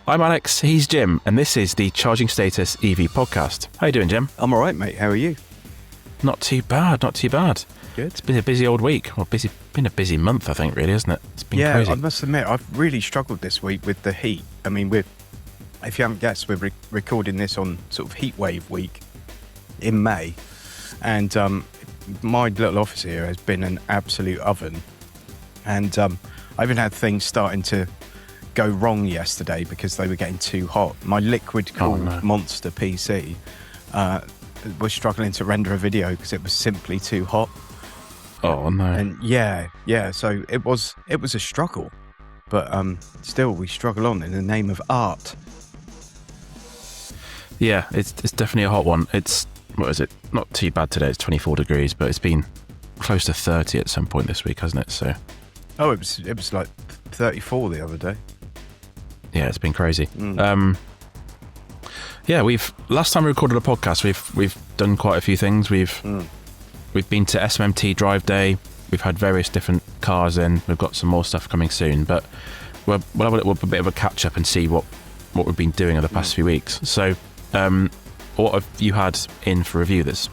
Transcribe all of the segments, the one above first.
I'm Alex, he's Jim, and this is the Charging Status EV podcast. How you doing, Jim? I'm all right, mate. How are you? Not too bad, not too bad. Good. It's been a busy old week. Well, been a busy month, I think, really, isn't it? It's been crazy. I must admit, I've really struggled this week with the heat. I mean, if you haven't guessed, we're recording this on sort of heat wave week in May, and my little office here has been an absolute oven, and I even had things starting to go wrong yesterday because they were getting too hot. My liquid-cooled monster PC was struggling to render a video because it was simply too hot. Oh no! And yeah. So it was a struggle, but still we struggle on in the name of art. Yeah, it's definitely a hot one. It's, what is it? Not too bad today. It's 24 degrees, but it's been close to 30 at some point this week, hasn't it? So. Oh, it was like 34 the other day. Yeah, it's been crazy. Yeah, last time we recorded a podcast, we've done quite a few things. We've been to SMMT Drive Day. We've had various different cars in. We've got some more stuff coming soon, but we'll have a bit of a catch up and see what we've been doing in the past few weeks. So, what have you had in for review this?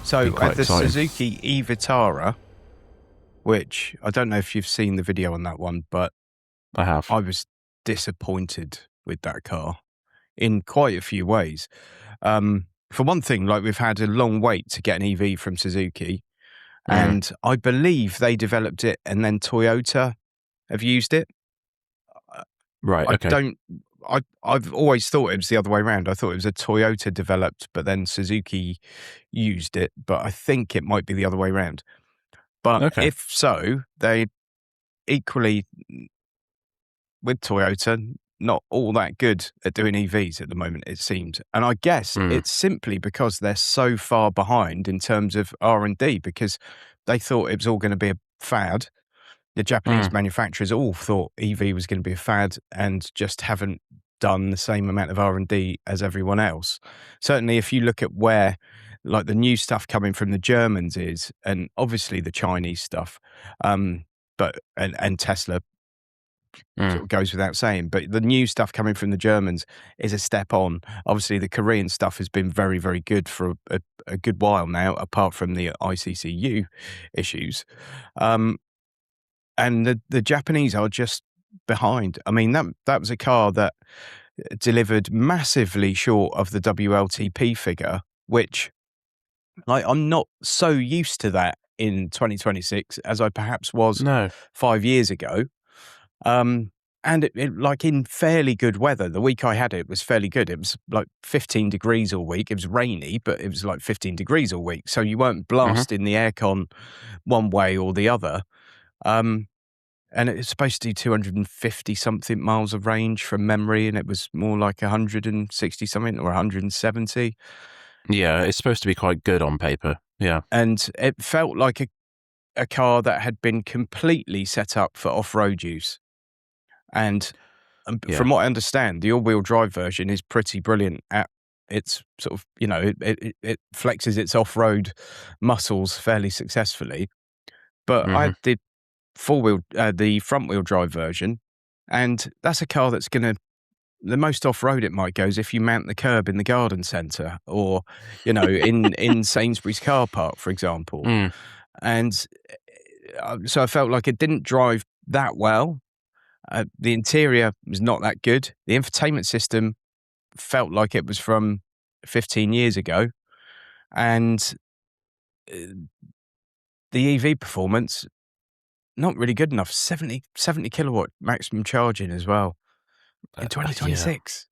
So quite the exciting. Suzuki eVitara, which I don't know if you've seen the video on that one, but I have. I was disappointed with that car in quite a few ways. For one thing, like, we've had a long wait to get an EV from Suzuki, and I believe they developed it and then Toyota have used it. Right, okay. I've always thought it was the other way around. I thought it was a Toyota developed, but then Suzuki used it, but I think it might be the other way around. But if so, they equally, with Toyota, not all that good at doing EVs at the moment, it seems. And I guess it's simply because they're so far behind in terms of R&D, because they thought it was all going to be a fad. The Japanese manufacturers all thought EV was going to be a fad and just haven't done the same amount of R&D as everyone else. Certainly, if you look at where, like, the new stuff coming from the Germans is, and obviously the Chinese stuff, but Tesla sort of goes without saying, but the new stuff coming from the Germans is a step on. Obviously, the Korean stuff has been very, very good for a good while now, apart from the ICCU issues. And the Japanese are just behind. I mean, that was a car that delivered massively short of the WLTP figure, which, like, I'm not so used to that in 2026 as I perhaps was 5 years ago. And it like, in fairly good weather. The week I had it was fairly good. It was like 15 degrees all week. It was rainy, but it was like 15 degrees all week. So you weren't blasting the aircon one way or the other. And it's supposed to do 250 something miles of range from memory, and it was more like 160 something or 170. Yeah, it's supposed to be quite good on paper. Yeah. And it felt like a car that had been completely set up for off-road use. And from what I understand, the all-wheel drive version is pretty brilliant at its sort of, it flexes its off-road muscles fairly successfully. But I had the front-wheel drive version, and that's a car that's going to, the most off-road it might go is if you mount the curb in the garden centre, or, in Sainsbury's car park, for example. And so I felt like it didn't drive that well. The interior was not that good. The infotainment system felt like it was from 15 years ago. And the EV performance, not really good enough. 70 kilowatt maximum charging as well in 2026.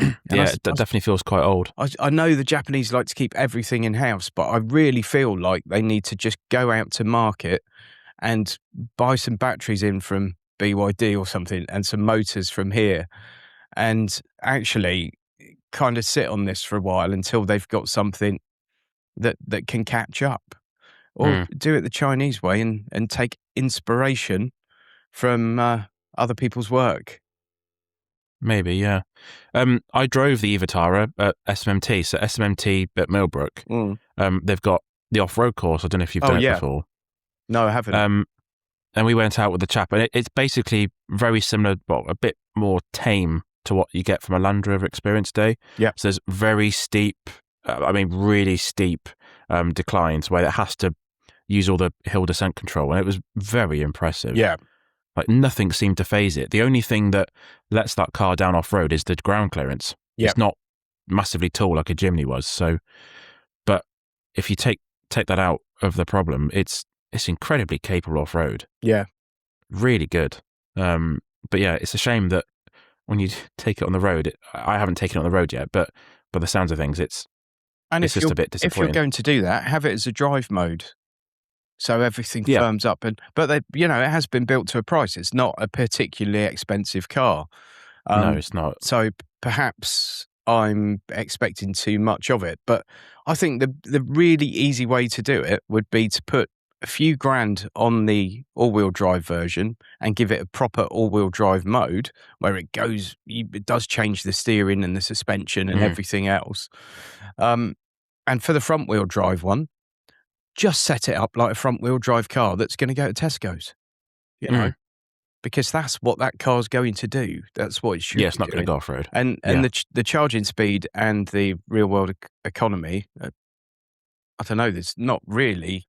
Yeah, it definitely feels quite old. I know the Japanese like to keep everything in-house, but I really feel like they need to just go out to market and buy some batteries in from BYD or something, and some motors from here, and actually kind of sit on this for a while until they've got something that can catch up. Or do it the Chinese way and take inspiration from other people's work. Maybe, yeah. I drove the eVitara at SMMT, so SMMT at Millbrook. They've got the off-road course. I don't know if you've done it before. No, I haven't. And we went out with the chap, and it's basically very similar, well, a bit more tame to what you get from a Land Rover Experience Day. Yeah. So there's very steep, really steep declines where it has to use all the hill descent control, and it was very impressive. Yeah. Like nothing seemed to phase it. The only thing that lets that car down off-road is the ground clearance. Yeah. It's not massively tall like a Jimny was. So, but if you take that out of the problem, it's incredibly capable off-road. Yeah. Really good. But yeah, it's a shame that when you take it on the road, I haven't taken it on the road yet, but by the sounds of things, it's just a bit disappointing. If you're going to do that, have it as a drive mode. So everything firms up, but it has been built to a price. It's not a particularly expensive car. No, it's not. So perhaps I'm expecting too much of it. But I think the really easy way to do it would be to put a few grand on the all-wheel drive version and give it a proper all-wheel drive mode where it does change the steering and the suspension and everything else. And for the front-wheel drive one, just set it up like a front-wheel drive car that's going to go to Tesco's, because that's what that car's going to do. That's what it should. Yeah, it's not going to go off-road. And the charging speed and the real-world economy, I don't know. There's not really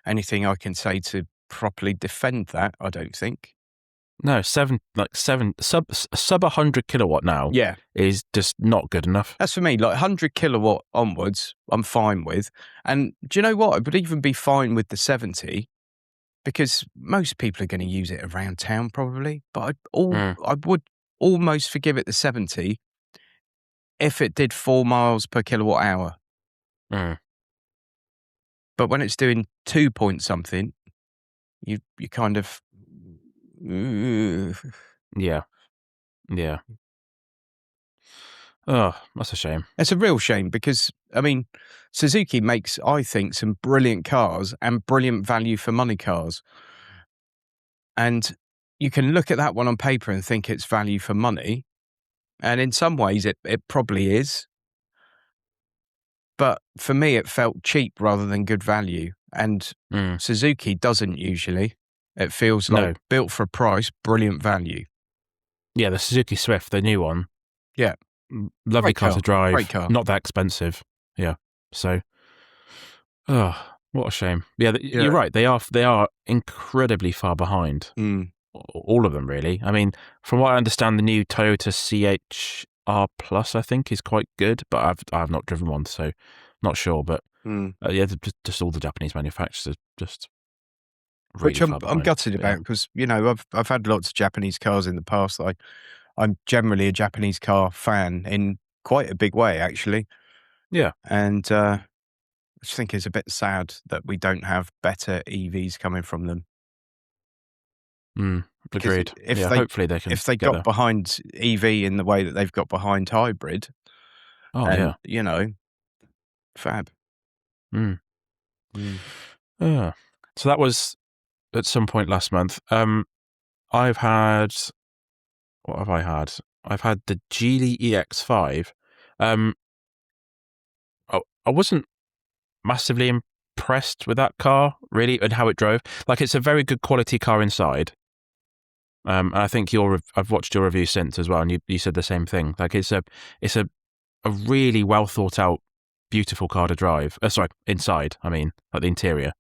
anything I can say to properly defend that. I don't think. No, sub 100 kilowatt now. Yeah, is just not good enough. That's for me. Like 100 kilowatt onwards, I'm fine with. And do you know what? I would even be fine with the 70 because most people are going to use it around town probably. But I would almost forgive it the 70 if it did 4 miles per kilowatt hour. But when it's doing 2 point something, you kind of. Yeah. Oh, that's a shame. It's a real shame because, Suzuki makes, I think, some brilliant cars and brilliant value for money cars. And you can look at that one on paper and think it's value for money. And in some ways, it probably is. But for me, it felt cheap rather than good value. And Suzuki doesn't usually. It feels like built for a price, brilliant value. Yeah, the Suzuki Swift, the new one. Yeah. Lovely car to drive. Great car. Not that expensive. Yeah. So, what a shame. Yeah, you're right. They are incredibly far behind. All of them, really. I mean, from what I understand, the new Toyota CHR Plus, I think, is quite good, but I've not driven one, so not sure. But just all the Japanese manufacturers are just really which I'm gutted about because I've had lots of Japanese cars in the past. I'm generally a Japanese car fan in quite a big way, actually. Yeah, and I just think it's a bit sad that we don't have better EVs coming from them. Agreed. Hopefully they can. If they got behind EV in the way that they've got behind hybrid, fab. So that was at some point last month. I've had. What have I had? I've had the Geely EX5. I wasn't massively impressed with that car, really, and how it drove. Like, it's a very good quality car inside. And I think I've watched your review since as well, and you said the same thing. Like, it's a really well thought out, beautiful car to drive. Inside. I mean, like the interior.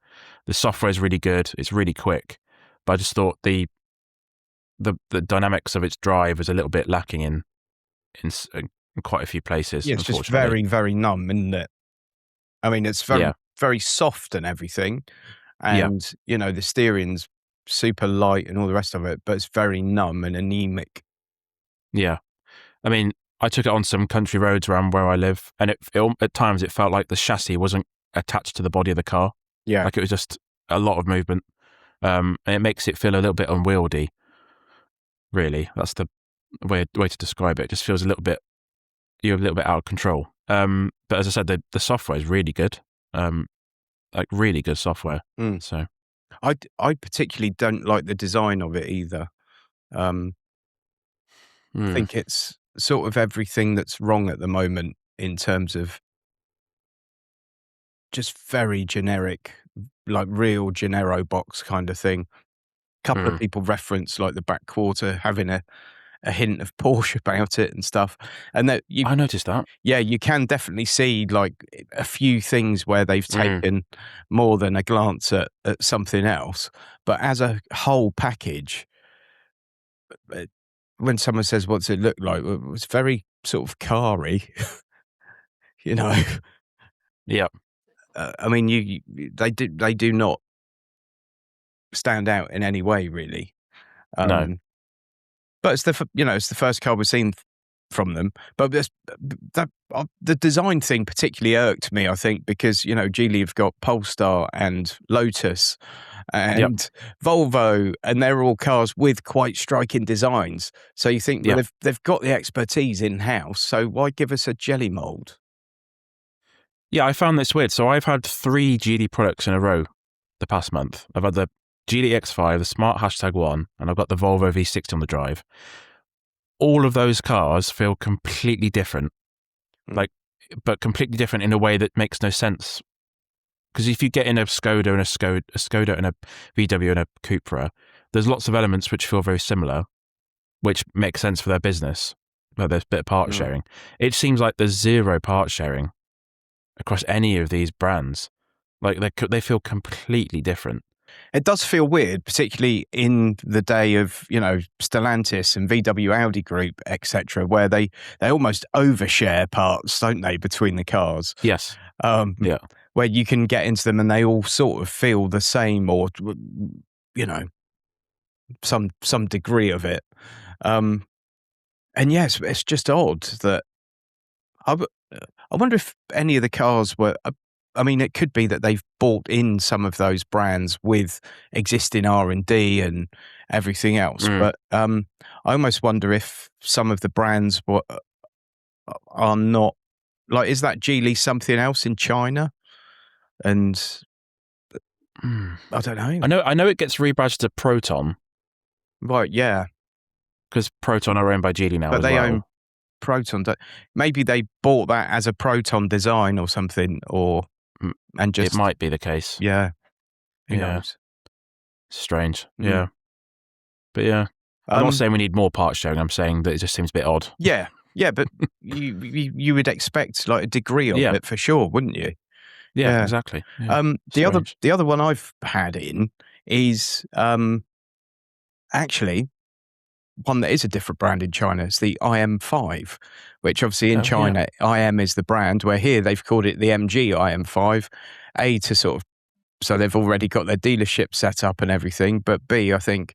The software is really good. It's really quick. But I just thought the dynamics of its drive is a little bit lacking in quite a few places. Yeah, it's just very, very numb, isn't it? I mean, it's very, very soft and everything. And, the steering's super light and all the rest of it, but it's very numb and anemic. Yeah. I mean, I took it on some country roads around where I live, and at times it felt like the chassis wasn't attached to the body of the car. Yeah. Like it was just a lot of movement. And it makes it feel a little bit unwieldy. Really, that's the way to describe it. It just feels you're a little bit out of control. But as I said, the software is really good. Like really good software. So, I particularly don't like the design of it either. I think it's sort of everything that's wrong at the moment in terms of just very generic, like real Genero box kind of thing. A couple of people reference like the back quarter having a a hint of Porsche about it and stuff. And that I noticed that. Yeah, you can definitely see like a few things where they've taken more than a glance at something else. But as a whole package, when someone says, "What's it look like?" It's very sort of car-y, you know. Yeah. I mean, they do not stand out in any way, really. No. But it's the first car we've seen from them. But the design thing particularly irked me, I think, because Geely have got Polestar and Lotus and Volvo, and they're all cars with quite striking designs. So you think, well, they've got the expertise in house, so why give us a jelly mold? Yeah, I found this weird. So I've had 3 Geely products in a row the past month. I've had the Geely EX5, the Smart #1, and I've got the Volvo V60 on the drive. All of those cars feel completely different, but completely different in a way that makes no sense. Because if you get in a Skoda and a Skoda and a VW and a Cupra, there's lots of elements which feel very similar, which makes sense for their business. Like there's a bit of part sharing. It seems like there's zero part sharing across any of these brands. Like they feel completely different. It does feel weird, particularly in the day of, Stellantis and VW Audi Group, etc., where they almost overshare parts, don't they, between the cars? Yes. Where you can get into them and they all sort of feel the same, or some degree of it. And yes, it's just odd that I wonder if any of the cars were. I mean, it could be that they've bought in some of those brands with existing R&D and everything else. But I almost wonder if some of the brands are not, like, is that Geely something else in China? And I don't know. I know it gets rebadged to Proton. Right, yeah. Because Proton are owned by Geely now, but as they well. own Proton. Maybe they bought that as a Proton design or something, and just... It might be the case. Yeah. Who knows? Strange. Yeah. But yeah. I'm not saying we need more part sharing. I'm saying that it just seems a bit odd. Yeah. Yeah, but you would expect like a degree of it for sure, wouldn't you? Yeah, exactly. Yeah. The other one I've had in is actually one that is a different brand in China. It's the IM5, which obviously in China, IM is the brand, where here they've called it the MG IM5, so they've already got their dealership set up and everything, but B, I think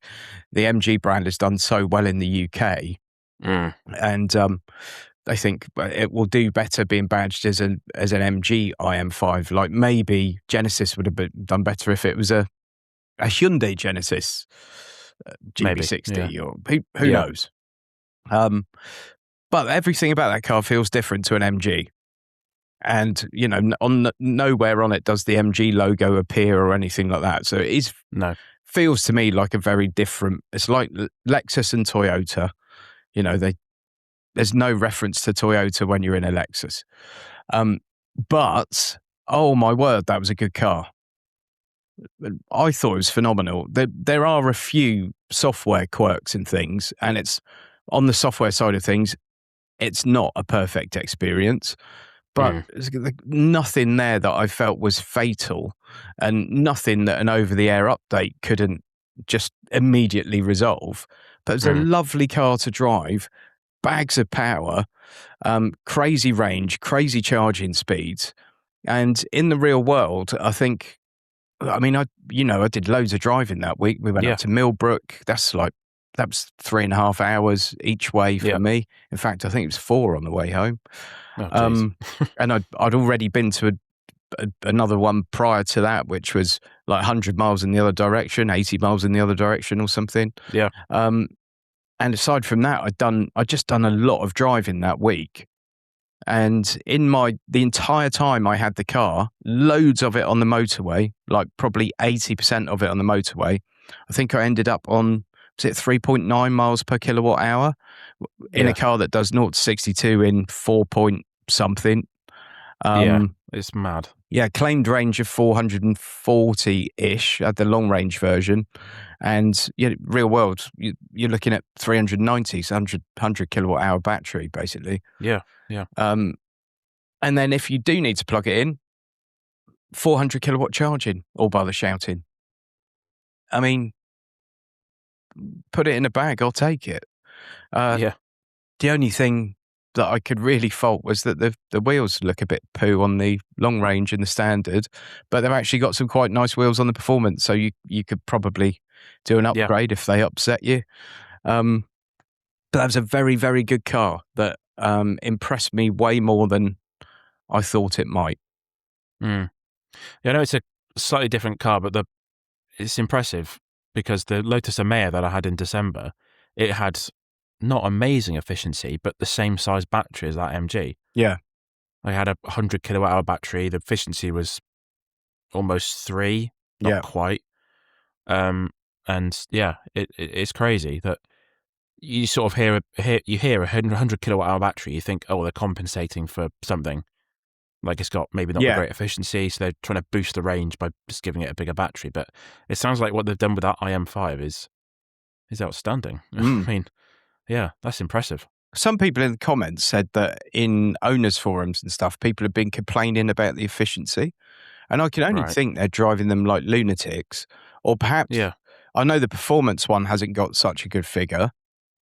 the MG brand has done so well in the UK, and I think it will do better being badged as an MG IM5. Like maybe Genesis would have done better if it was a Hyundai Genesis GB60 or who knows. But everything about that car feels different to an MG. And, nowhere on it does the MG logo appear or anything like that. So it feels to me like a very different, it's like Lexus and Toyota. There's no reference to Toyota when you're in a Lexus. But, oh my word, that was a good car. I thought it was phenomenal. There are a few software quirks and things, and it's on the software side of things, it's not a perfect experience. But nothing there that I felt was fatal, and nothing that an over-the-air update couldn't just immediately resolve. But it was a lovely car to drive, bags of power, crazy range, crazy charging speeds. And in the real world, I think, I did loads of driving that week. We went up to Millbrook. That was 3.5 hours each way for me. In fact, I think it was 4 on the way home. Oh, and I'd already been to another one prior to that, which was like 100 miles in the other direction, 80 miles in the other direction or something. Yeah. And aside from that, I'd just done a lot of driving that week. And the entire time I had the car, loads of it on the motorway, like probably 80% of it on the motorway. I think I ended up on, was it 3.9 miles per kilowatt hour in a car that does 0 to 62 in 4 point something. It's mad. Yeah, claimed range of 440-ish at the long-range version. And real world, you're looking at 390, so 100 kilowatt-hour battery, basically. Yeah. And then if you do need to plug it in, 400 kilowatt charging, all by the shouting. I mean, put it in a bag, I'll take it. Yeah. The only thing that I could really fault was that the wheels look a bit poo on the long range and the standard, but they've actually got some quite nice wheels on the performance, so you could probably do an upgrade if they upset you. But that was a very, very good car that impressed me way more than I thought it might. Yeah, I know it's a slightly different car, but it's impressive because the Lotus Emea that I had in December, it had not amazing efficiency, but the same size battery as that MG. Yeah. I had a 100 kilowatt hour battery. The efficiency was almost 3, not quite. And yeah, it's crazy that you sort of hear a 100 kilowatt hour battery. You think, oh, they're compensating for something. Like it's got maybe not the great efficiency, so they're trying to boost the range by just giving it a bigger battery. But it sounds like what they've done with that IM5 is outstanding. I mean, yeah, that's impressive. Some people in the comments said that in owners' forums and stuff, people have been complaining about the efficiency. And I can only think they're driving them like lunatics. Or perhaps, I know the performance one hasn't got such a good figure.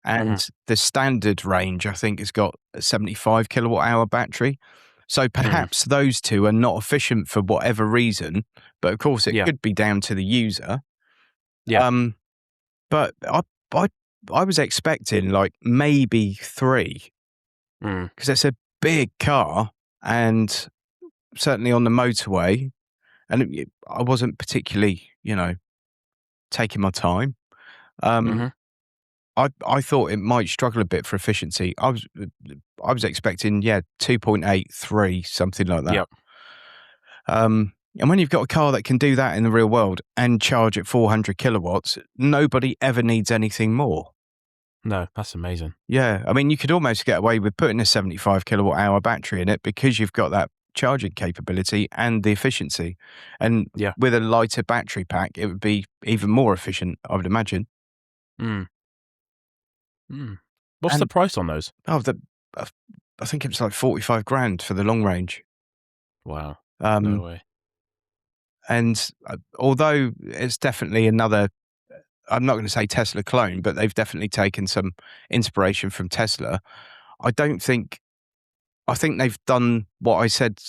And the standard range, I think, has got a 75 kilowatt hour battery. So perhaps those two are not efficient for whatever reason. But of course, it could be down to the user. Yeah. But I was expecting like maybe 3 because it's a big car and certainly on the motorway. And I wasn't particularly, taking my time. I thought it might struggle a bit for efficiency. I was expecting, 2.8, 3, something like that. Yep. And when you've got a car that can do that in the real world and charge at 400 kilowatts, nobody ever needs anything more. No, that's amazing. Yeah. I mean, you could almost get away with putting a 75 kilowatt hour battery in it because you've got that charging capability and the efficiency. And with a lighter battery pack, it would be even more efficient, I would imagine. What's the price on those? Oh, I think it was like 45 grand for the long range. Wow. No way. And although it's definitely another, I'm not going to say Tesla clone, but they've definitely taken some inspiration from Tesla. I think they've done what I said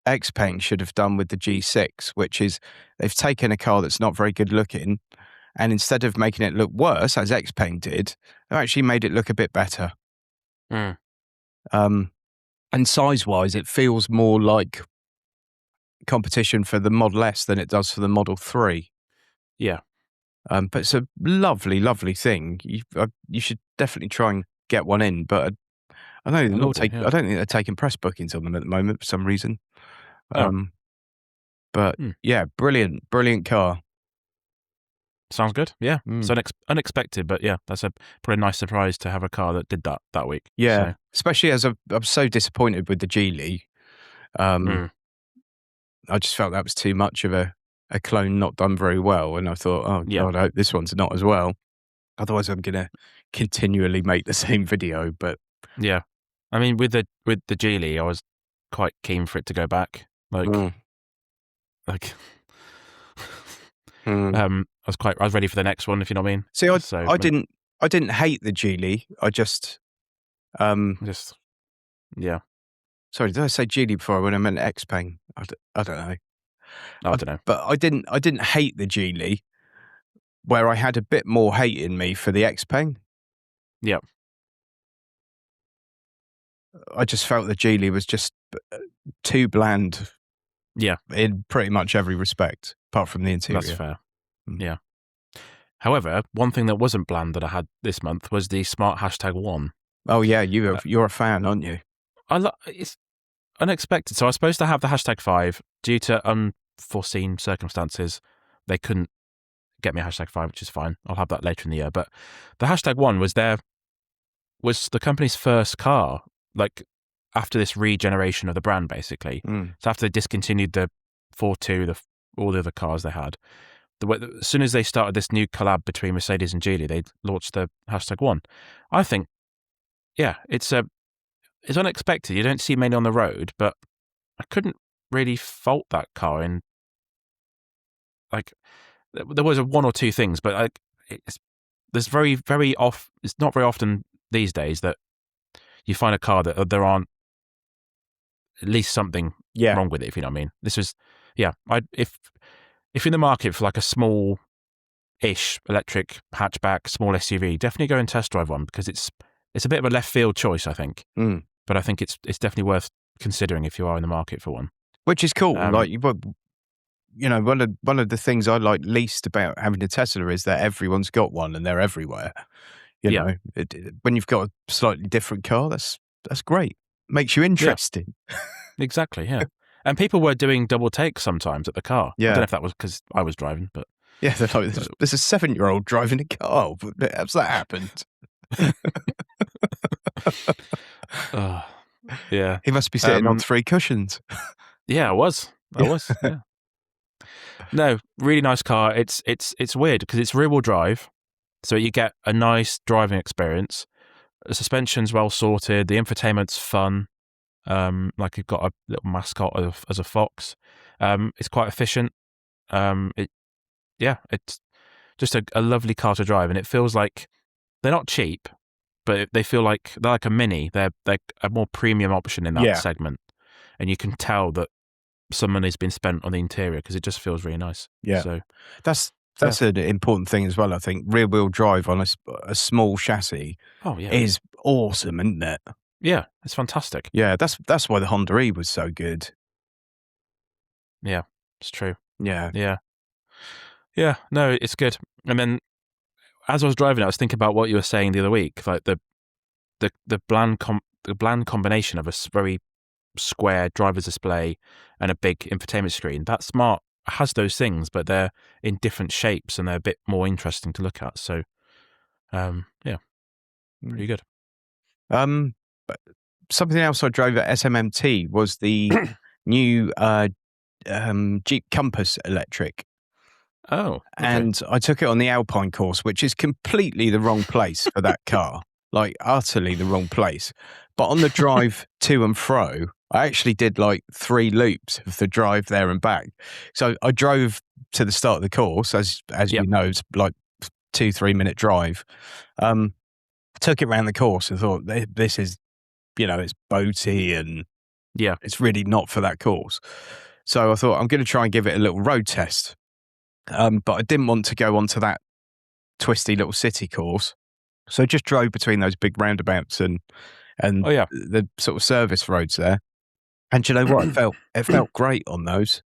Xpeng should have done with the G6, which is they've taken a car that's not very good looking, and instead of making it look worse, as Xpeng did, they've actually made it look a bit better. And size-wise, it feels more like competition for the Model S than it does for the Model 3. Yeah. But it's a lovely, lovely thing. You should definitely try and get one in, but I don't think they're taking press bookings on them at the moment for some reason. But yeah, brilliant car. Sounds good. Yeah. So unexpected, but yeah, that's a pretty nice surprise to have a car that did that week. Yeah. So. Especially as I'm so disappointed with the Geely. I just felt that was too much of a clone not done very well. And I thought, oh, God, I hope this one's not as well. Otherwise, I'm going to continually make the same video. But yeah, I mean, with the Geely, I was quite keen for it to go back. I was ready for the next one, if you know what I mean. See, I didn't hate the Geely. I just. Yeah. Sorry, did I say Geely before when I meant Xpeng? I don't know. I don't know. But I didn't hate the Geely, where I had a bit more hate in me for the Xpeng. Yeah. I just felt the Geely was just too bland. Yeah. In pretty much every respect, apart from the interior. That's fair. Yeah. However, one thing that wasn't bland that I had this month was the smart #1. Oh yeah, you're a fan, aren't you? It's unexpected. So I was supposed to have the #5 due to unforeseen circumstances. They couldn't get me a #5, which is fine. I'll have that later in the year. But the #1 was the company's first car. Like after this regeneration of the brand, basically. So after they discontinued the 4.2, all the other cars they had, as soon as they started this new collab between Mercedes and Geely, they launched the #1. I think, yeah, it's unexpected. You don't see many on the road, but I couldn't really fault that car in, like, there was one or two things, but it's very, very off. It's not very often these days that you find a car that there aren't at least something wrong with it, if you know what I mean. This was, if you're in the market for like a small-ish electric hatchback, small SUV, definitely go and test drive one, because it's a bit of a left field choice, I think. But I think it's definitely worth considering if you are in the market for one. Which is cool. Like, you know, one of the things I like least about having a Tesla is that everyone's got one and they're everywhere. You know, when you've got a slightly different car, that's great. Makes you interesting. Yeah. Exactly, yeah. And people were doing double takes sometimes at the car. I don't know if that was because I was driving, but... Yeah, they're like, there's a 7-year-old driving a car. How's that happened? Yeah. He must be sitting on 3 cushions. Yeah, I was. Yeah. No, really nice car. It's weird because it's rear-wheel drive, so you get a nice driving experience. The suspension's well sorted. The infotainment's fun. Like you've got a little mascot as a fox. It's quite efficient. It's just a lovely car to drive, and it feels like they're not cheap, but they feel like they're like a Mini. They're a more premium option in that segment, and you can tell that some money's been spent on the interior because it just feels really nice. Yeah, so that's an important thing as well. I think rear-wheel drive on a small chassis is awesome, isn't it? Yeah, it's fantastic. Yeah, that's why the Honda E was so good. Yeah, it's true. Yeah. No, it's good. And then as I was driving, I was thinking about what you were saying the other week, like the bland combination of a very square driver's display and a big infotainment screen. That Smart has those things, but they're in different shapes and they're a bit more interesting to look at. So, pretty good. Something else I drove at SMMT was the new Jeep Compass electric. Oh, okay. And I took it on the Alpine course, which is completely the wrong place for that car, like utterly the wrong place. But on the drive to and fro, I actually did like 3 loops of the drive there and back. So I drove to the start of the course, as you know, it's like 2-3 minute drive. Took it around the course and thought, this is, it's boaty and it's really not for that course. So I thought, I'm going to try and give it a little road test. But I didn't want to go onto that twisty little city course. So I just drove between those big roundabouts and the sort of service roads there. And you know what? It felt great on those.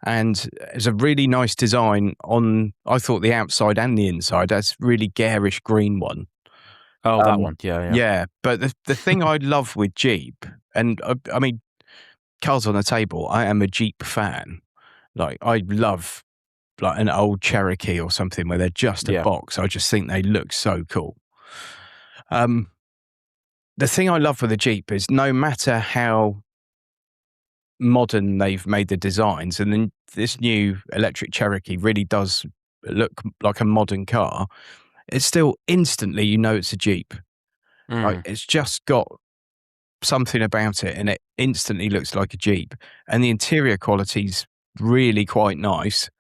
And it's a really nice design on, I thought, the outside and the inside. That's really garish green one. Oh, that one. Yeah. Yeah. But the thing I love with Jeep, and I mean, cards on the table, I am a Jeep fan. Like, I love like an old Cherokee or something where they're just a box. I just think they look so cool. The thing I love with the Jeep is no matter how modern they've made the designs, and then this new electric Cherokee really does look like a modern car, it's still instantly, it's a Jeep. Like, it's just got something about it and it instantly looks like a Jeep. And the interior quality's really quite nice.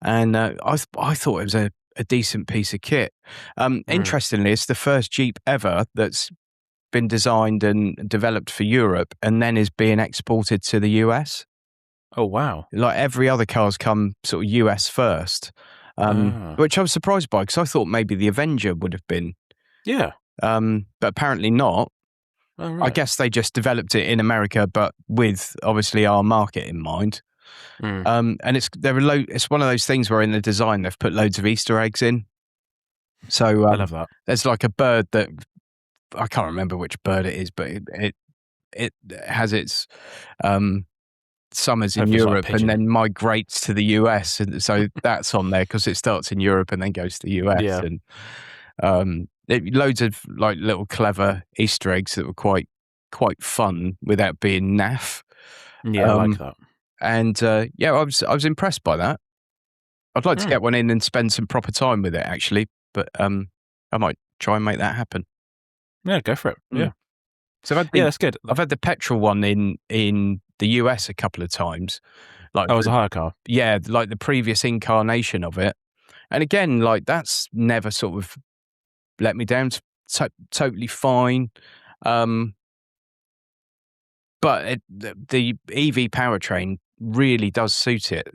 And I thought it was a decent piece of kit. Interestingly, it's the first Jeep ever that's been designed and developed for Europe and then is being exported to the US. Oh, wow. Like every other car's come sort of US first, which I was surprised by because I thought maybe the Avenger would have been. Yeah. But apparently not. Oh, right. I guess they just developed it in America, but with obviously our market in mind. And it's one of those things where in the design they've put loads of Easter eggs in. So I love that. There's like a bird that I can't remember which bird it is, but it has its summers in Europe and then migrates to the US, and so that's on there because it starts in Europe and then goes to the US. And loads of like little clever Easter eggs that were quite quite fun without being naff. Yeah, I like that. And yeah, I was impressed by that. I'd like to get one in and spend some proper time with it, actually, but I might try and make that happen. Yeah, go for it. Yeah. So that's good. I've had the petrol one in the US a couple of times. Like, it was a hire car. Yeah, like the previous incarnation of it. And again, like that's never sort of let me down. Totally fine. But the EV powertrain really does suit it.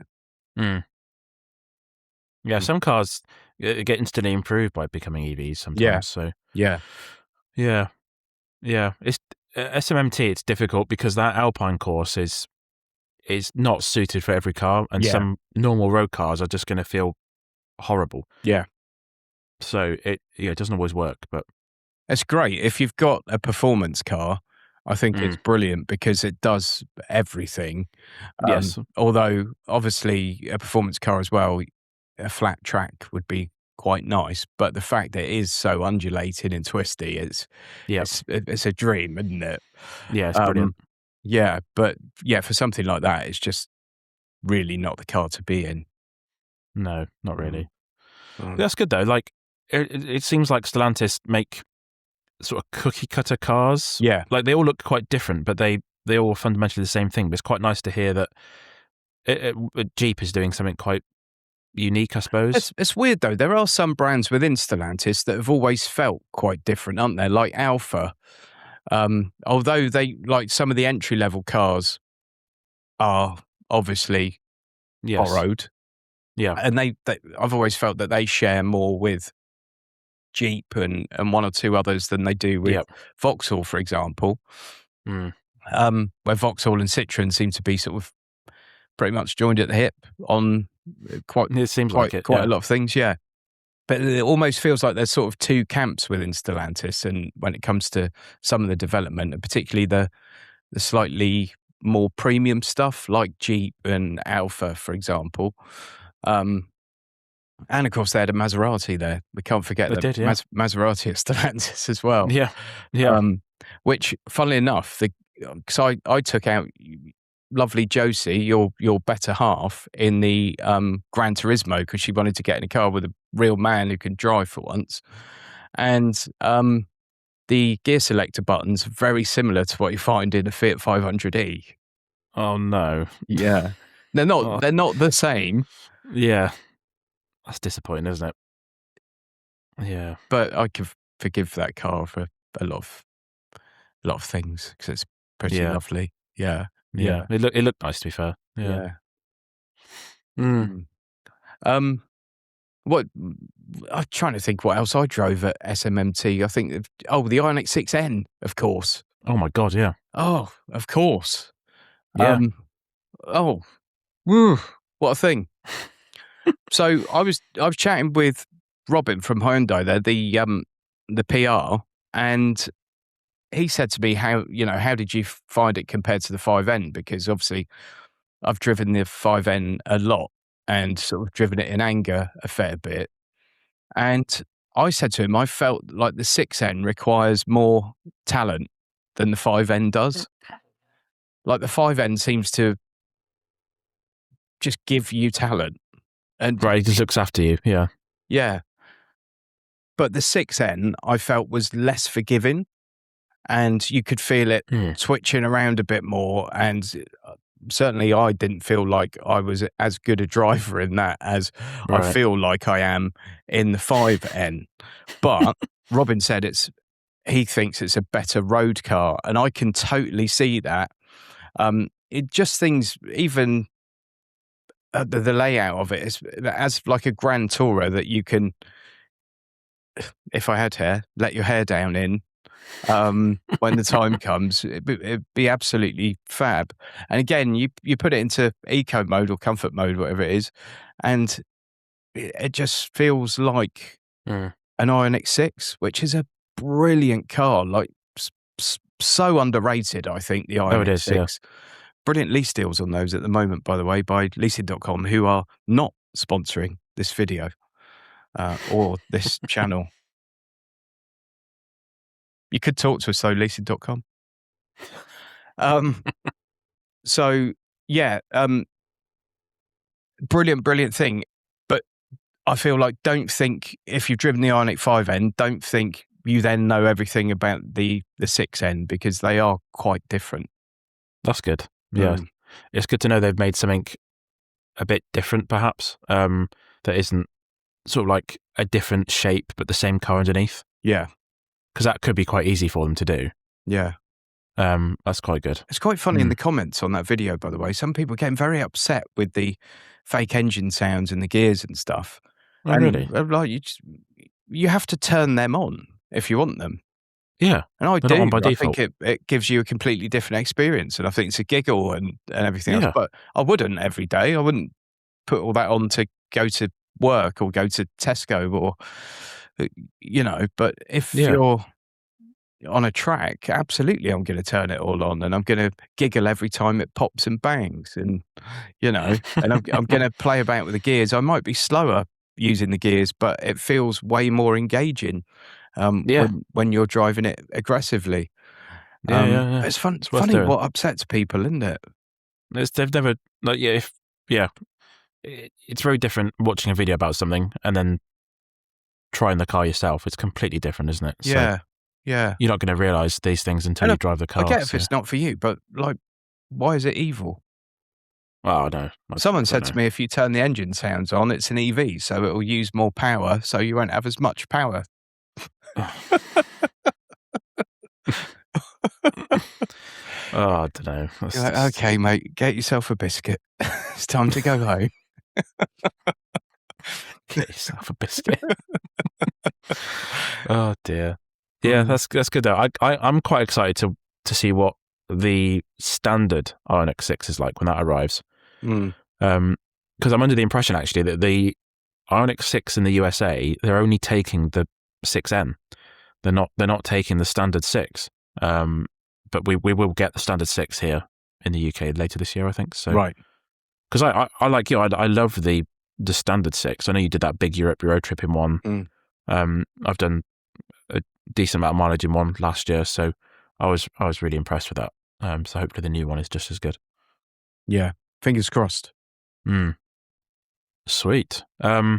Yeah, some cars get instantly improved by becoming EVs sometimes. Yeah. So yeah. It's SMMT. It's difficult because that Alpine course is not suited for every car, and some normal road cars are just going to feel horrible. Yeah. So it doesn't always work, but it's great if you've got a performance car. I think it's brilliant because it does everything. Yes. Although obviously a performance car as well, a flat track would be quite nice. But the fact that it is so undulated and twisty, it's a dream, isn't it? Yeah, it's brilliant. Yeah, but yeah, for something like that, it's just really not the car to be in. No, not really. That's good though. Like it seems like Stellantis make sort of cookie cutter cars. Yeah, like they all look quite different, but they all are fundamentally the same thing. But it's quite nice to hear that Jeep is doing something quite unique, I suppose. It's weird though. There are some brands within Stellantis that have always felt quite different, aren't there? Like Alfa. Although they like some of the entry level cars are obviously borrowed. Yeah, and I've always felt that they share more with Jeep and one or two others than they do with Vauxhall, for example. Where Vauxhall and Citroën seem to be sort of pretty much joined at the hip on quite a lot of things. Yeah, but it almost feels like there's sort of two camps within Stellantis, and when it comes to some of the development, and particularly the slightly more premium stuff like Jeep and Alfa, for example. And of course, they had a Maserati there. We can't forget that Maserati at Stellantis as well. Yeah. Which, funnily enough, because I took out lovely Josie, your better half, in the Gran Turismo because she wanted to get in a car with a real man who can drive for once. And the gear selector buttons are very similar to what you find in a Fiat 500e. Oh no! Yeah, they're not. Oh. They're not the same. Yeah. That's disappointing, isn't it? Yeah. But I could forgive that car for a lot of things because it's pretty lovely. Yeah. It looked nice, to be fair. Yeah. What I'm trying to think what else I drove at SMMT. I think the Ioniq 6N, of course. Oh my god, yeah. Oh, of course. Yeah. What a thing. So I was chatting with Robin from Hyundai there, the PR, and he said to me, how did you find it compared to the 5N? Because obviously I've driven the 5N a lot and sort of driven it in anger a fair bit. And I said to him, I felt like the 6N requires more talent than the 5N does. Like the 5N seems to just give you talent. And right, it just looks after you, yeah. Yeah. But the 6N, I felt, was less forgiving, and you could feel it twitching around a bit more. And certainly I didn't feel like I was as good a driver in that as I feel like I am in the 5N. But Robin said he thinks it's a better road car, and I can totally see that. It just things, even the layout of it is as like a Grand Tourer that you can, if I had hair, let your hair down in when the time comes. It'd be absolutely fab. And again, you put it into eco mode or comfort mode, whatever it is, and it just feels like an Ioniq 6, which is a brilliant car. Like so underrated, I think, the Ioniq 6. Yeah. Brilliant lease deals on those at the moment, by the way, by leasing.com, who are not sponsoring this video or this channel. You could talk to us, though, leasing.com. So yeah, brilliant thing. But I feel like, don't think if you've driven the Ioniq 5N, don't think you then know everything about the 6N, because they are quite different. That's good. Yeah. It's good to know they've made something a bit different, perhaps, that isn't sort of like a different shape, but the same car underneath. Yeah. Because that could be quite easy for them to do. Yeah. That's quite good. It's quite funny in the comments on that video, by the way. Some people getting very upset with the fake engine sounds and the gears and stuff. Oh, and really? Like, you have to turn them on if you want them. Yeah. And I They're do. not on by I default. think it gives you a completely different experience, and I think it's a giggle and everything else. Yeah. But I wouldn't every day. I wouldn't put all that on to go to work or go to Tesco or, but if you're on a track, absolutely, I'm going to turn it all on, and I'm going to giggle every time it pops and bangs, and and I'm going to play about with the gears. I might be slower using the gears, but it feels way more engaging when you're driving it aggressively. Yeah. It's funny what upsets people, isn't it? They've never it's very different watching a video about something and then trying the car yourself. It's completely different, isn't it? Yeah. So you're not going to realise these things until you drive the car. I get if it's not for you, but like, why is it evil? Well, no. Someone said to me, if you turn the engine sounds on, it's an EV, so it will use more power, so you won't have as much power. I don't know. You're like, okay, mate, get yourself a biscuit. It's time to go home. Get yourself a biscuit. Oh dear. Yeah, that's good though. I'm quite excited to see what the standard Ioniq 6 is like when that arrives. Because I'm under the impression actually that the Ioniq 6 in the USA, they're only taking the 6N. They're not taking the standard 6. But we will get the standard 6 here in the UK later this year, I think. So right. Because I like you, I love the standard 6. I know you did that big Europe road trip in one. I've done a decent amount of mileage in one last year, so I was really impressed with that. So hopefully the new one is just as good. Yeah, fingers crossed. Sweet. Yeah,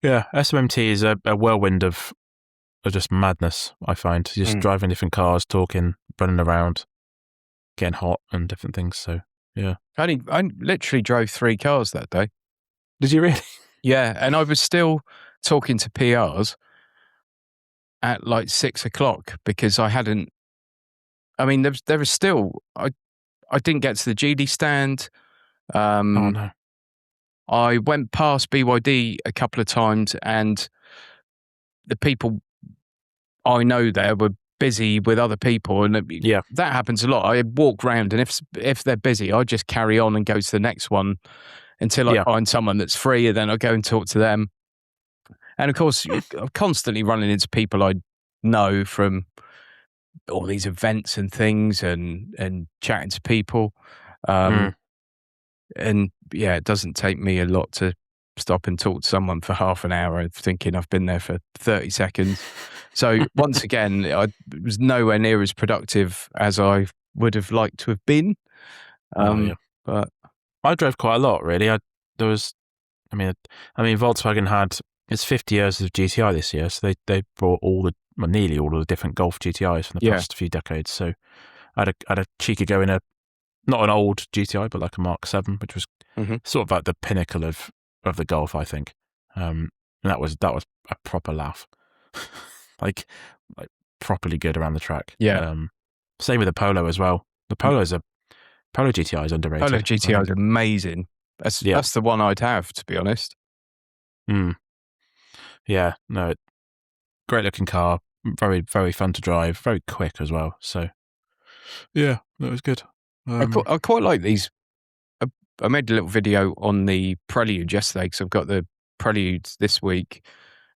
SMMT is a whirlwind of just madness, I find. Just driving different cars, talking, running around, getting hot and different things. So yeah. I literally drove 3 cars that day. Did you really? Yeah, and I was still talking to PRs at like 6 o'clock because I hadn't. I mean, there was still. I didn't get to the Geely stand. Oh no. I went past BYD a couple of times, and the people I know there were busy with other people, and that happens a lot. I walk round, and if they're busy, I just carry on and go to the next one until I find someone that's free, and then I go and talk to them. And of course, I'm constantly running into people I know from all these events and things, and chatting to people. And yeah, it doesn't take me a lot to stop and talk to someone for half an hour and thinking I've been there for 30 seconds. So once again, I was nowhere near as productive as I would have liked to have been. But I drove quite a lot, really. Volkswagen had, it's 50 years of GTI this year, so they brought nearly all of the different Golf GTIs from the past few decades. So I had a cheeky go in not an old GTI, but like a Mark 7, which was sort of like the pinnacle of the Golf, I think. And that was a proper laugh. like properly good around the track. Yeah. Same with the Polo as well. The Polo GTI is underrated. Polo GTI is amazing. That's the one I'd have, to be honest. Yeah, no, great looking car, very, very fun to drive, very quick as well. So yeah, that was good. I quite like these. I made a little video on the Prelude yesterday because I've got the Preludes this week.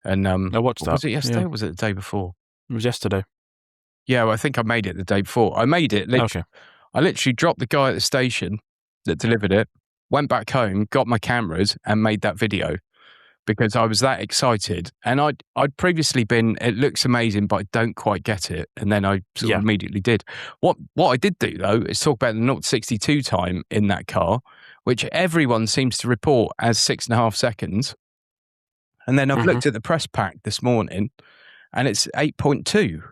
And I watched that. Was it yesterday or was it the day before? It was yesterday. Yeah, well, I think I made it the day before. I made it. Okay. I literally dropped the guy at the station that delivered it, went back home, got my cameras and made that video because I was that excited. And I'd previously been, it looks amazing, but I don't quite get it. And then I sort of immediately did. What I did do, though, is talk about the 0-62 time in that car, which everyone seems to report as 6.5 seconds. And then I've looked at the press pack this morning, and it's 8.2.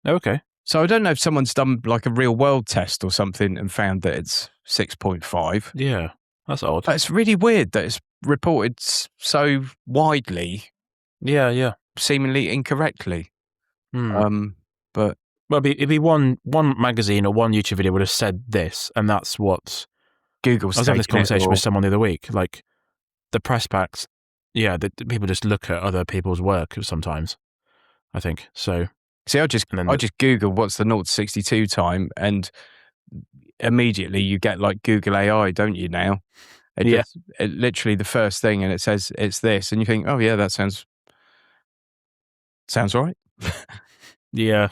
Okay. So I don't know if someone's done like a real world test or something and found that it's 6.5. Yeah, that's odd. But it's really weird that it's reported so widely. Yeah. Seemingly incorrectly. But it'd be one magazine or one YouTube video would have said this, and that's what Google's. I was having this conversation with someone the other week. Like the press packs, the people just look at other people's work sometimes. I think so. See, I just Google what's the 0-62 time, and immediately you get like Google AI, don't you? Now, it literally the first thing, and it says it's this, and you think, oh yeah, that sounds right. Yeah.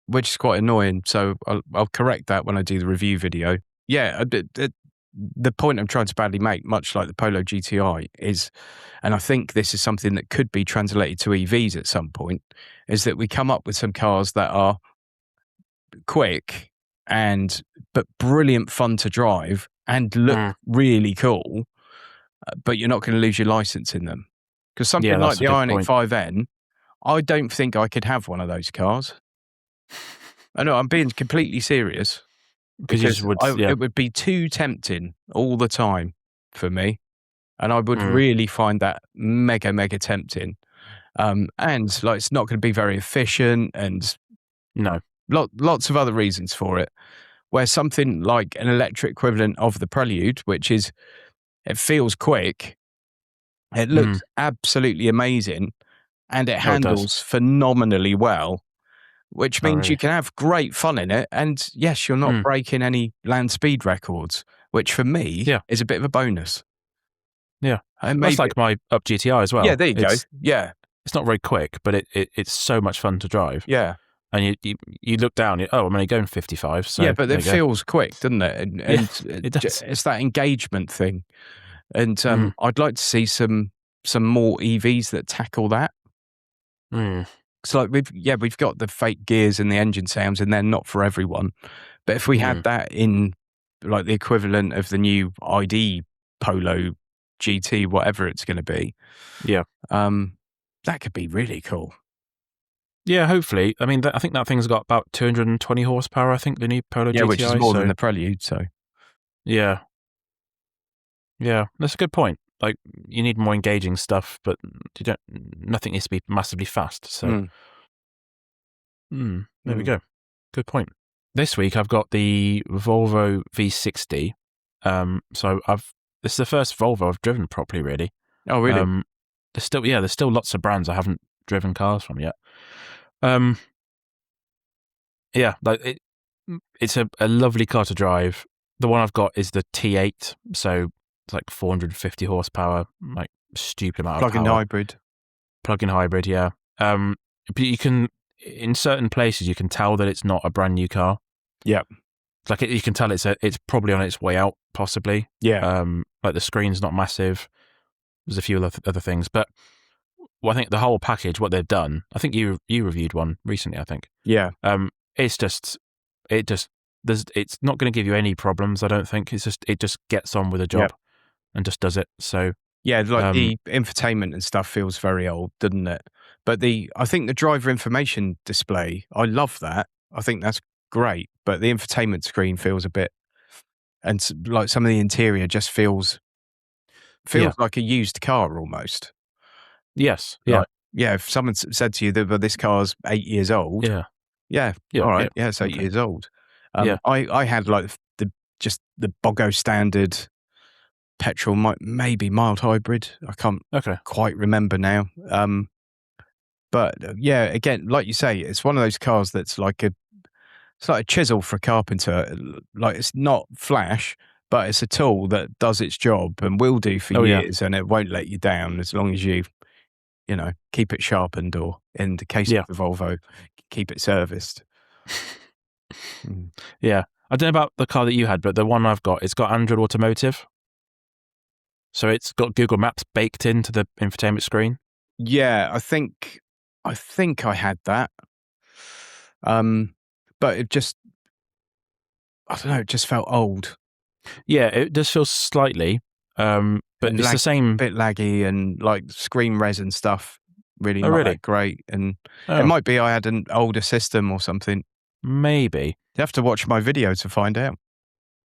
Which is quite annoying. So I'll correct that when I do the review video. Yeah, the point I'm trying to badly make, much like the Polo GTI, is, and I think this is something that could be translated to EVs at some point, is that we come up with some cars that are quick but brilliant fun to drive and look really cool, but you're not going to lose your license in them. Because something like the Ioniq 5N, I don't think I could have one of those cars. I know, I'm being completely serious. Because it would be too tempting all the time for me. And I would really find that mega, mega tempting. And like, it's not going to be very efficient, and lots of other reasons for it. Where something like an electric equivalent of the Prelude, which is, it feels quick, it looks absolutely amazing, and it handles phenomenally well. Which means you can have great fun in it. And yes, you're not breaking any land speed records, which for me is a bit of a bonus. Yeah. That's like my Up GTI as well. Yeah, there you go. Yeah. It's not very quick, but it's so much fun to drive. Yeah. And you look down, I'm only going 55. So yeah, but it feels quick, doesn't it? And it does. It's that engagement thing. And I'd like to see some more EVs that tackle that. So like we've got the fake gears and the engine sounds, and they're not for everyone. But if we had that in like the equivalent of the new ID Polo GT, whatever it's going to be, that could be really cool. Yeah, hopefully. I mean, I think that thing's got about 220 horsepower. I think the new Polo GTI, which is more than the Prelude. So yeah, that's a good point. Like, you need more engaging stuff, but nothing needs to be massively fast. So, there we go. Good point. This week I've got the Volvo V60. So this is the first Volvo I've driven properly, really. Oh, really? There's still lots of brands I haven't driven cars from yet. Like it's a lovely car to drive. The one I've got is the T8, so it's like 450 horsepower, like stupid amount of power. Plug-in hybrid, yeah. But you can, in certain places, you can tell that it's not a brand new car. Yeah. Like you can tell it's probably on its way out, possibly. Yeah. Like the screen's not massive. There's a few other things, but I think the whole package, what they've done, I think you reviewed one recently, I think. Yeah. It's not going to give you any problems, I don't think. It just gets on with the job and just does it. So yeah, like the infotainment and stuff feels very old, doesn't it? But I think the driver information display, I love that. I think that's great. But the infotainment screen feels a bit, and like some of the interior just feels like a used car almost. Yes. Yeah. If someone said to you that this car's 8 years old. Yeah. All right. Yeah, it's 8 years old. I had like the boggo standard petrol, maybe mild hybrid. I can't quite remember now. But again, like you say, it's one of those cars that's like it's like a chisel for a carpenter. Like, it's not flash, but it's a tool that does its job and will do for years, and it won't let you down as long as you keep it sharpened, or in the case of the Volvo, keep it serviced. Yeah. I don't know about the car that you had, but the one I've got, it's got Android Automotive. So it's got Google Maps baked into the infotainment screen? Yeah, I think I had that. But it just, I don't know, it just felt old. Yeah, it does feel slightly, but And it's the same. bit laggy, and like screen res and stuff, really Oh, not really? that great. And it Oh, might be I had an older system or something. maybe. You have to watch my video to find out.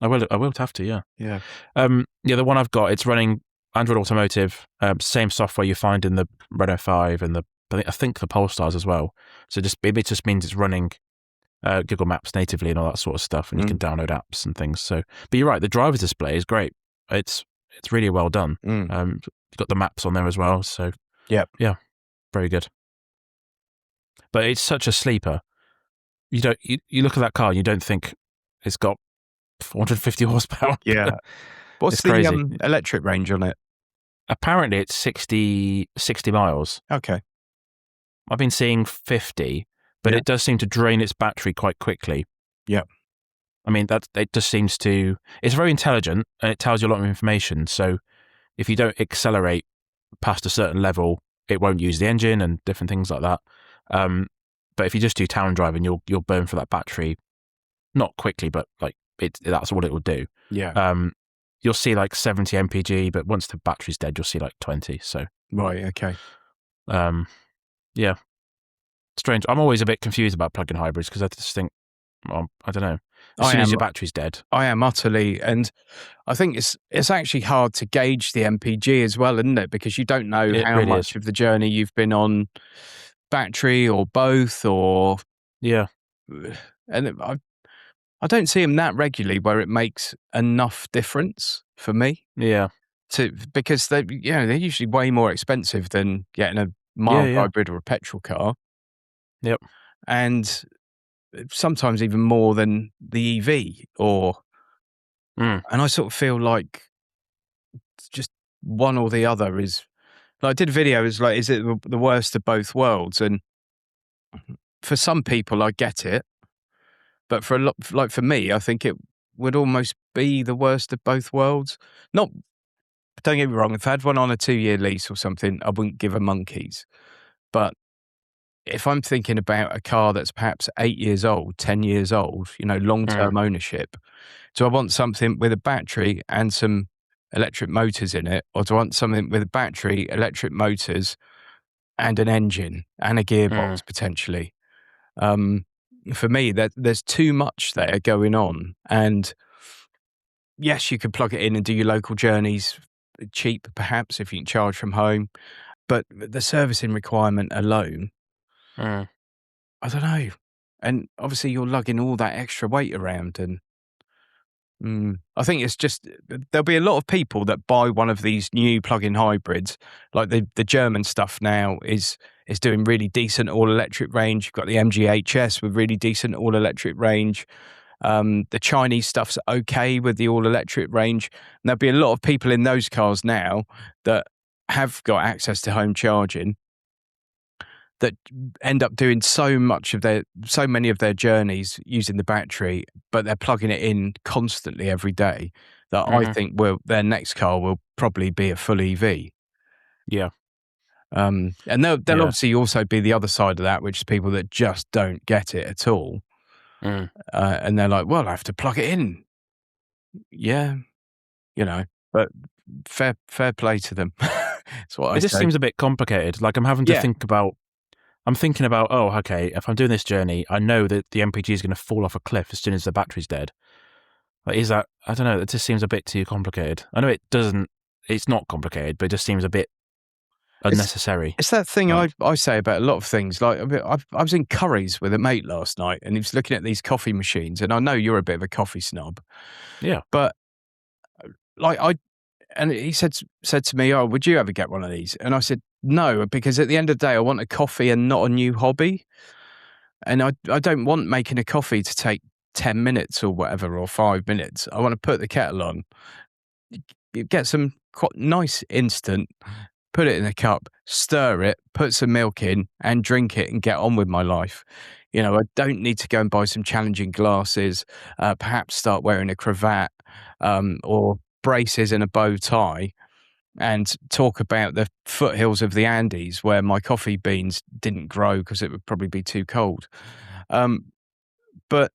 I will have to, yeah. Yeah. Yeah, the one I've got, it's running Android Automotive, same software you find in the Renault 5 and I think the Polestars as well. So it just means it's running Google Maps natively and all that sort of stuff, and you can download apps and things. So, but you're right, the driver's display is great. It's really well done. You've got the maps on there as well. So yeah, very good. But it's such a sleeper. You look at that car and you don't think it's got 450 horsepower. Yeah. What's It's the crazy. electric range on it? Apparently it's 60 miles. Okay. I've been seeing 50, but it does seem to drain its battery quite quickly. Yeah. I mean, it just seems to, it's very intelligent and it tells you a lot of information. So if you don't accelerate past a certain level, it won't use the engine and different things like that. But if you just do town driving, you'll burn for that battery, not quickly, but like that's all it will do. Yeah. You'll see like 70 mpg, but once the battery's dead, you'll see like 20. So Right. Okay. yeah, strange. I'm always a bit confused about plug-in hybrids because I just think, well, I don't know. As soon as your battery's dead, I am utterly, and I think it's actually hard to gauge the MPG as well, isn't it? Because you don't know how really much of the journey you've been on battery or both, or yeah, and I don't see them that regularly where it makes enough difference for me. yeah, Because they're usually way more expensive than getting a mild hybrid or a petrol car. Yep. And sometimes even more than the EV and I sort of feel like just one or the other is, like, I did a video, is like, is it the worst of both worlds? And for some people, I get it. But for a lot, like for me, I think it would almost be the worst of both worlds. Not, don't get me wrong, if I had one on a 2-year lease or something, I wouldn't give a monkeys. But if I'm thinking about a car that's perhaps 8 years old, 10 years old, long-term ownership, do I want something with a battery and some electric motors in it? Or do I want something with a battery, electric motors, and an engine and a gearbox potentially? For me, there's too much there going on. And yes, you can plug it in and do your local journeys cheap, perhaps, if you can charge from home. But the servicing requirement alone, I don't know. And obviously you're lugging all that extra weight around, and I think it's just, there'll be a lot of people that buy one of these new plug-in hybrids. Like the German stuff now is doing really decent all-electric range. You've got the MG HS with really decent all-electric range. The Chinese stuff's okay with the all-electric range. And there'll be a lot of people in those cars now that have got access to home charging that end up doing so many of their journeys using the battery, but they're plugging it in constantly every day, that I think their next car will probably be a full EV. Yeah. And there'll obviously also be the other side of that, which is people that just don't get it at all. And they're like, well, I have to plug it in. Yeah. But fair play to them. That's what I say. It just seems a bit complicated. Like I'm having to think about, I'm thinking about, oh, okay, if I'm doing this journey, I know that the MPG is going to fall off a cliff as soon as the battery's dead. Like, is that, I don't know, it just seems a bit too complicated. I know it's not complicated, but it just seems a bit unnecessary. It's that thing I say about a lot of things. Like, I was in Curry's with a mate last night, and he was looking at these coffee machines, and I know you're a bit of a coffee snob. Yeah. But and he said to me, oh, would you ever get one of these? And I said, no, because at the end of the day, I want a coffee and not a new hobby. And I don't want making a coffee to take 10 minutes or whatever, or 5 minutes. I want to put the kettle on, get some quite nice instant, put it in a cup, stir it, put some milk in, and drink it and get on with my life. I don't need to go and buy some challenging glasses, perhaps start wearing a cravat or braces and a bow tie. and talk about the foothills of the Andes where my coffee beans didn't grow because it would probably be too cold. But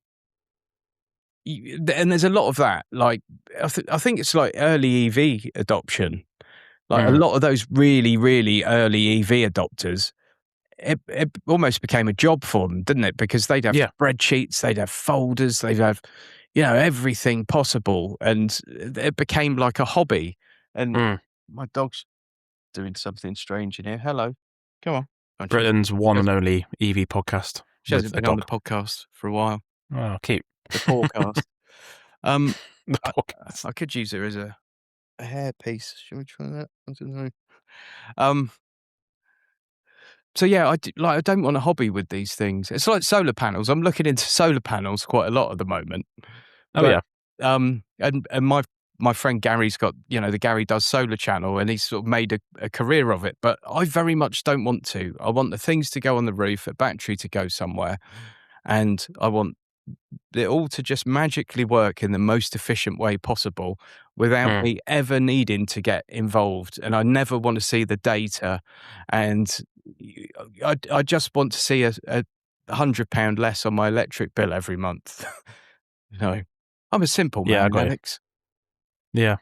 and there's a lot of that. Like I think it's like early EV adoption. Like a lot of those really, really early EV adopters, it almost became a job for them, didn't it? Because they'd have spreadsheets, they'd have folders, they'd have, everything possible. And it became like a hobby. And my dog's doing something strange in here. Hello. Come on. Britain's one and only EV podcast. She hasn't been on the podcast for a while. Oh, cute. The podcast. The podcast. I could use her as a hair piece. Should we try that? I don't know. So yeah, I don't want a hobby with these things. It's like solar panels. I'm looking into solar panels quite a lot at the moment. And my friend Gary's got, the Gary Does Solar channel, and he's sort of made a career of it. But I very much don't want to. I want the things to go on the roof, a battery to go somewhere, and I want it all to just magically work in the most efficient way possible without me ever needing to get involved. And I never want to see the data. And I just want to see a £100 less on my electric bill every month. I'm a simple man, Alex. Yeah.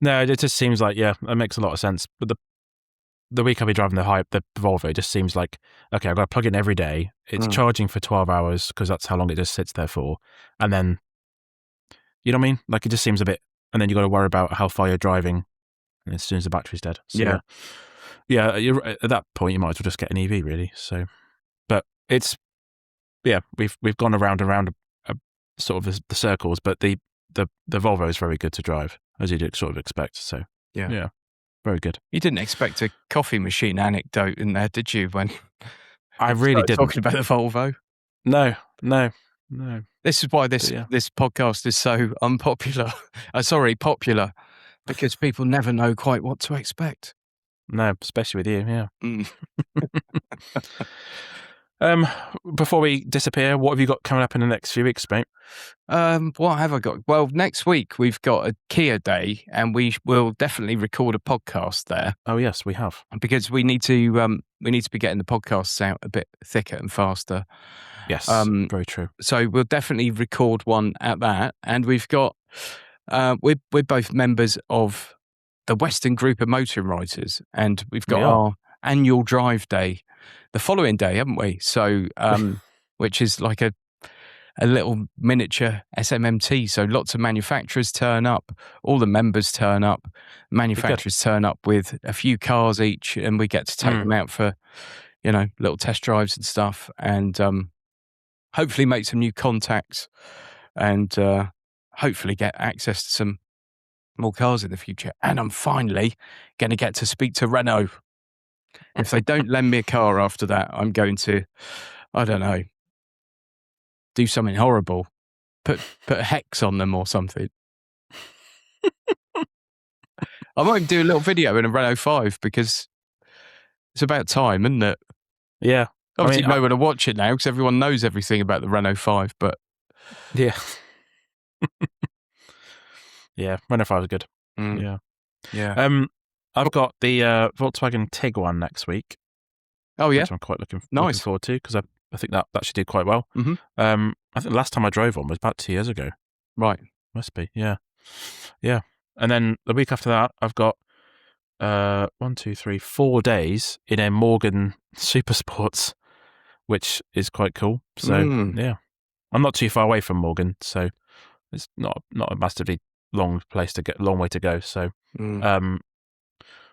No, it just seems like, it makes a lot of sense. But the week I'll be driving the Volvo, it just seems like, okay, I've got to plug in every day. It's charging for 12 hours because that's how long it just sits there for. And then, you know what I mean? Like, it just seems a bit, and then you got to worry about how far you're driving as soon as the battery's dead. So, you're, at that point, you might as well just get an EV, really. So, but it's, we've gone around and around sort of the circles, but the Volvo is very good to drive, as you'd sort of expect. So, yeah. Very good. You didn't expect a coffee machine anecdote in there, did you? When I really didn't. Talking about the Volvo. No. This is why this podcast is so unpopular. Popular, because people never know quite what to expect. No, especially with you. Before we disappear, what have you got coming up in the next few weeks, mate? What have I got? Well, next week we've got a Kia day, and we will definitely record a podcast there. Oh yes, we have, because we need to be getting the podcasts out a bit thicker and faster. Yes, very true. So we'll definitely record one at that, and we've got we're both members of the Western Group of Motoring Writers, and we've got our annual drive day the following day, haven't we? So, which is like a little miniature SMMT. So lots of manufacturers turn up, all the members turn up, manufacturers turn up with a few cars each, and we get to take them out for, little test drives and stuff, and hopefully make some new contacts, and hopefully get access to some more cars in the future. And I'm finally going to get to speak to Renault. If they don't lend me a car after that, I'm going to, I don't know, do something horrible. Put a hex on them or something. I might do a little video in a Renault 5 because it's about time, isn't it? Yeah. Obviously, no one will watch it now because everyone knows everything about the Renault 5, but... Yeah. Yeah, Renault 5 is good. Yeah. I've got the Volkswagen Tiguan next week. Oh, yeah? Which I'm quite looking forward to, because I think that actually did quite well. Mm-hmm. I think the last time I drove one was about 2 years ago. Right. Must be, yeah. Yeah. And then the week after that, I've got 4 days in a Morgan Super Sports, which is quite cool. So, yeah. I'm not too far away from Morgan, so it's not a massively long way to go. So,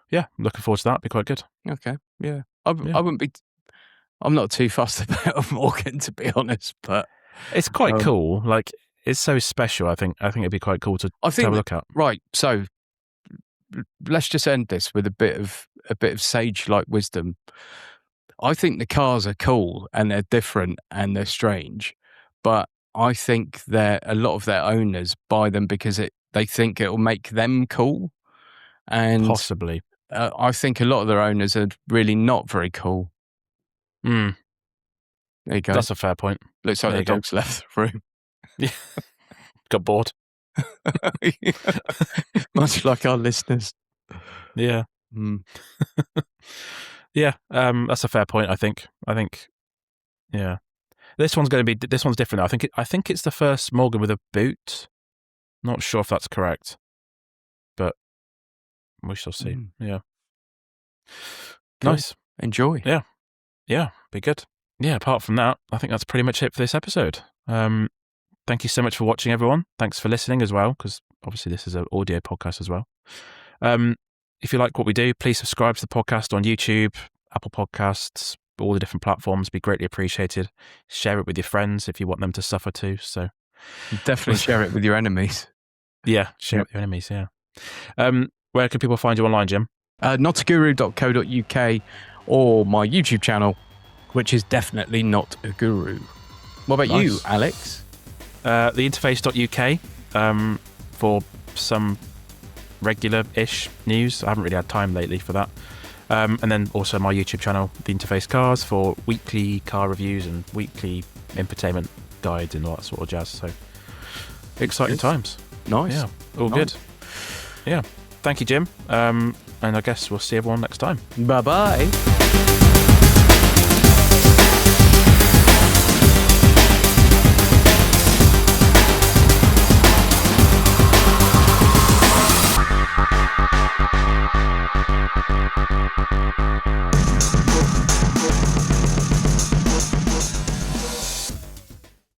yeah, looking forward to that. It'll be quite good. Okay, yeah. I wouldn't be... I'm not too fussed about Morgan, to be honest, but... It's quite cool. Like, it's so special, I think it'd be quite cool to have a look at. Right, so let's just end this with a bit of sage-like wisdom. I think the cars are cool, and they're different, and they're strange, but I think that a lot of their owners buy them because they think it'll make them cool. And possibly. I think a lot of their owners are really not very cool. There you go. That's a fair point. Looks like the dog's left the room. Yeah. Got bored. Much like our listeners. Yeah. Yeah, that's a fair point. I think, yeah. This one's different. I think it's the first Morgan with a boot. Not sure if that's correct, but we shall see. Yeah. Cool. Nice. Enjoy. Yeah, be good. Yeah, apart from that, I think that's pretty much it for this episode. Thank you so much for watching, everyone. Thanks for listening as well, because obviously this is an audio podcast as well. If you like what we do, please subscribe to the podcast on YouTube, Apple Podcasts, all the different platforms. Be greatly appreciated. Share it with your friends if you want them to suffer too. So definitely share it with your enemies. Yeah, share it with your enemies. Yeah. Where can people find you online, Jim? NotAGuru.co.uk or my YouTube channel, which is definitely Not a Guru. What about you, Alex? Theinterface.uk for some regular-ish news. I haven't really had time lately for that. And then also my YouTube channel, The Interface Cars, for weekly car reviews and weekly infotainment guides and all that sort of jazz. So exciting times. Nice. Yeah, all good. Yeah. Thank you, Jim. And I guess we'll see everyone next time. Bye-bye.